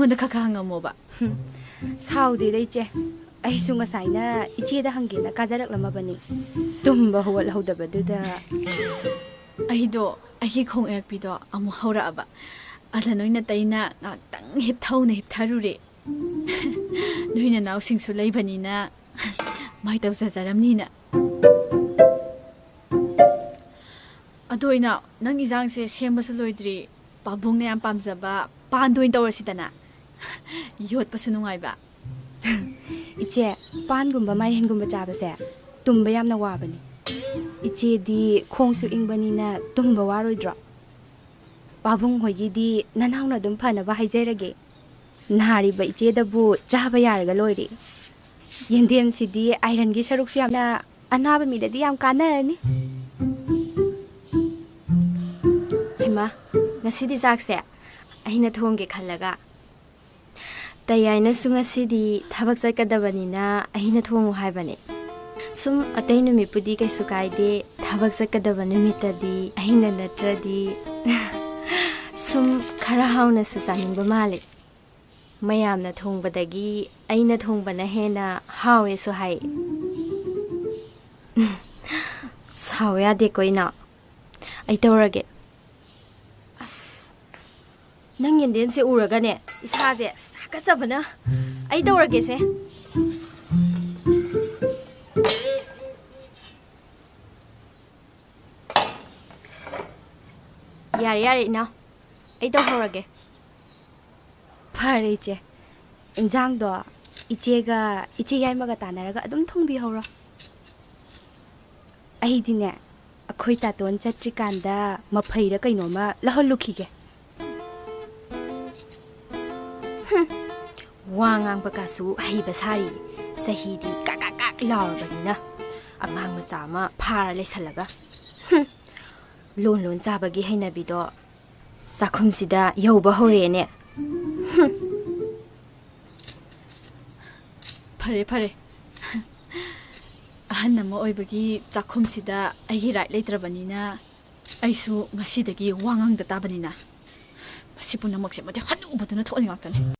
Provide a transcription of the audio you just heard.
ꯑꯩꯉꯣꯟꯗ ꯈꯔ ꯍꯪꯉꯝꯃꯣꯕ ꯁꯥꯎꯗꯦꯗ ꯏꯆꯦ ꯑꯩꯁꯨ ꯉꯁꯥꯏꯅ ꯏꯆꯦꯗ ꯍꯪꯒꯦꯅ ꯀꯥꯖꯔꯛꯂꯝꯃꯕꯅꯤ ꯇꯨꯝꯕ ꯍꯧꯒꯠꯍꯧꯗꯕꯗꯨꯗ ꯑꯩꯗꯣ ꯑꯩꯒꯤ ꯈꯣꯡ ꯑꯌꯥꯛꯄꯤꯗꯣ ꯑꯃꯨꯛ ꯍꯧꯔꯛꯑꯕ ꯑꯗ ꯅꯣꯏꯅ ꯇꯩꯅ ꯉꯥꯛꯇꯪ ꯍꯤꯞꯊꯔꯨꯔꯦ ꯅꯣꯏ ꯅꯅꯥꯎꯁꯤꯡꯁꯨ ꯂꯩꯕꯅꯤꯅ ꯃꯥꯏ ꯇꯧꯖꯖꯔꯝꯅꯤꯅ ꯑꯗꯣ ꯏꯅꯥꯎ ꯅꯪ ꯏꯟꯖꯥꯡꯁꯦ ꯁꯦꯝꯕꯁꯨ ꯂꯣꯏꯗ꯭ꯔꯤ ꯄꯥꯕꯨꯡꯅ ꯌꯥꯝ ꯄꯥꯝꯖꯕ ꯄꯥꯟꯗ ꯑꯣꯏꯅ ꯇꯧꯔꯁꯤꯗꯅ ꯌꯣꯠꯄꯁꯨ ꯅꯨꯡꯉꯥꯏꯕ ꯏꯆꯦ ꯄꯥꯟꯒꯨꯝꯕ ꯃꯥꯏꯔꯦꯟꯒꯨꯝꯕ ꯆꯥꯕꯁꯦ ꯇꯨꯝꯕ ꯌꯥꯝꯅ ꯋꯥꯕꯅꯤ ꯏꯆꯦꯗꯤ ꯈꯣꯡꯁꯨ ꯏꯪꯕꯅꯤꯅ ꯇꯨꯝꯕ ꯋꯥꯔꯣꯏꯗ꯭ꯔꯣ ꯄꯥꯕꯨꯡ ꯍꯣꯏꯒꯤꯗꯤ ꯅꯅꯥꯎꯅ ꯑꯗꯨꯝ ꯐꯅꯕ ꯍꯥꯏꯖꯔꯒꯦ ꯅꯥꯔꯤꯕ ꯏꯆꯦꯗꯕꯨ ꯆꯥꯕ ꯌꯥꯔꯒ ꯂꯣꯏꯔꯦ ꯌꯦꯟꯗꯦꯝꯁꯤꯗꯤ ꯑꯥꯏꯔꯟꯒꯤ ꯁꯔꯨꯛꯁꯨ ꯌꯥꯝꯅ ꯑꯅꯥꯕ ꯃꯤꯗꯗꯤ ꯌꯥꯝ ꯀꯥꯟꯅꯔꯅꯤ ꯍꯩꯃꯥ ꯉꯁꯤꯗꯤ ꯆꯥꯛꯁꯦ ꯑꯩꯅ ꯊꯣꯡꯒꯦ ꯈꯜꯂꯒ ꯇꯌꯥꯏꯅꯁꯨ ꯉꯁꯤꯗꯤ ꯊꯕꯛ ꯆꯠꯀꯗꯕꯅꯤꯅ ꯑꯩꯅ ꯊꯣꯡꯉꯨ ꯍꯥꯏꯕꯅꯦ ꯁꯨꯝ ꯑꯇꯩ ꯅꯨꯃꯤꯠꯄꯨꯗꯤ ꯀꯩꯁꯨ ꯀꯥꯏꯗꯦ ꯊꯕꯛ ꯆꯠꯀꯗꯕ ꯅꯨꯃꯤꯠꯇꯗꯤ ꯑꯩꯅ ꯅꯠꯇ꯭ꯔꯗꯤ ꯁꯨꯝꯈꯔ ꯍꯥꯎꯅꯁꯨ ꯆꯥꯅꯤꯡꯕ ꯃꯥꯜꯂꯦ ꯃꯌꯥꯝꯅ ꯊꯣꯡꯕꯗꯒꯤ ꯑꯩꯅ ꯊꯣꯡꯕꯅ ꯍꯦꯟꯅ ꯍꯥꯎꯋꯦꯁꯨ ꯍꯥꯏ ꯁꯥꯎ ꯌꯥꯗꯦꯀꯣ ꯏꯅꯥꯎ ꯑꯩ ꯇꯧꯔꯒꯦ ꯑꯁ ꯅꯪ ꯌꯦꯟꯗꯦꯝꯁꯦ ꯎꯔꯒꯅꯦ ꯏꯁꯥꯁꯦ ꯍꯥꯀꯠꯆꯕꯅ ꯑꯩ ꯇꯧꯔꯒꯦꯁꯦ ꯌꯥꯔꯦ ꯌꯥꯔꯦ ꯏꯅꯥꯎ ꯑꯩ ꯇꯧꯍꯧꯔꯒꯦ ꯐꯔꯦ ꯏꯆꯦ ꯏꯟꯖꯥꯡꯗꯣ ꯏꯆꯦꯒ ꯏꯆꯦ ꯌꯥꯏꯃꯒ ꯇꯥꯟꯅꯔꯒ ꯑꯗꯨꯝ ꯊꯣꯡꯕꯤꯍꯧꯔꯣ ꯑꯩꯗꯤꯅꯦ ꯑꯩꯈꯣꯏ ꯇꯥꯇꯣꯟ ꯆꯠꯇ꯭ꯔꯤꯀꯥꯟꯗ ꯃꯐꯩꯔ ꯀꯩꯅꯣꯝꯃ ꯂꯧꯍꯜꯂꯨꯈꯤꯒꯦ ꯋꯥ ꯉꯥꯡꯕꯀꯥꯁꯨ ꯍꯩꯕ ꯁꯥꯔꯤ ꯆꯍꯤꯗꯤ ꯀꯥꯛ ꯀꯥꯛ ꯀꯥꯛ ꯂꯥꯎꯔꯕꯅꯤꯅ ꯑꯉꯥꯡ ꯃꯆꯥ ꯑꯃ ꯐꯥꯔ ꯂꯩꯁꯜꯂꯒ ꯂꯣꯟ ꯂꯣꯟ ꯆꯥꯕꯒꯤ ꯍꯩꯅꯕꯤꯗꯣ ꯆꯥꯛꯈꯨꯝꯁꯤꯗ ꯌꯧꯕ ꯍꯧꯔꯦꯅꯦ ꯐꯔꯦ ꯐꯔꯦ ꯑꯍꯟ ꯑꯃ ꯑꯣꯏꯕꯒꯤ ꯆꯥꯛꯈꯨꯝꯁꯤꯗ ꯑꯩꯒꯤ ꯔꯥꯏꯠ ꯂꯩꯇ꯭ꯔꯕꯅꯤꯅ ꯑꯩꯁꯨ ꯉꯁꯤꯗꯒꯤ ꯋꯥ ꯉꯥꯡꯗ ꯇꯥꯕꯅꯤꯅ ꯃꯁꯤ ꯄꯨꯝꯅꯃꯛꯁꯦ ꯃꯗꯤ ꯍꯟꯅꯨꯕꯗꯨꯅ ꯊꯣꯛꯍꯟ ꯉꯥꯛꯇꯅꯤ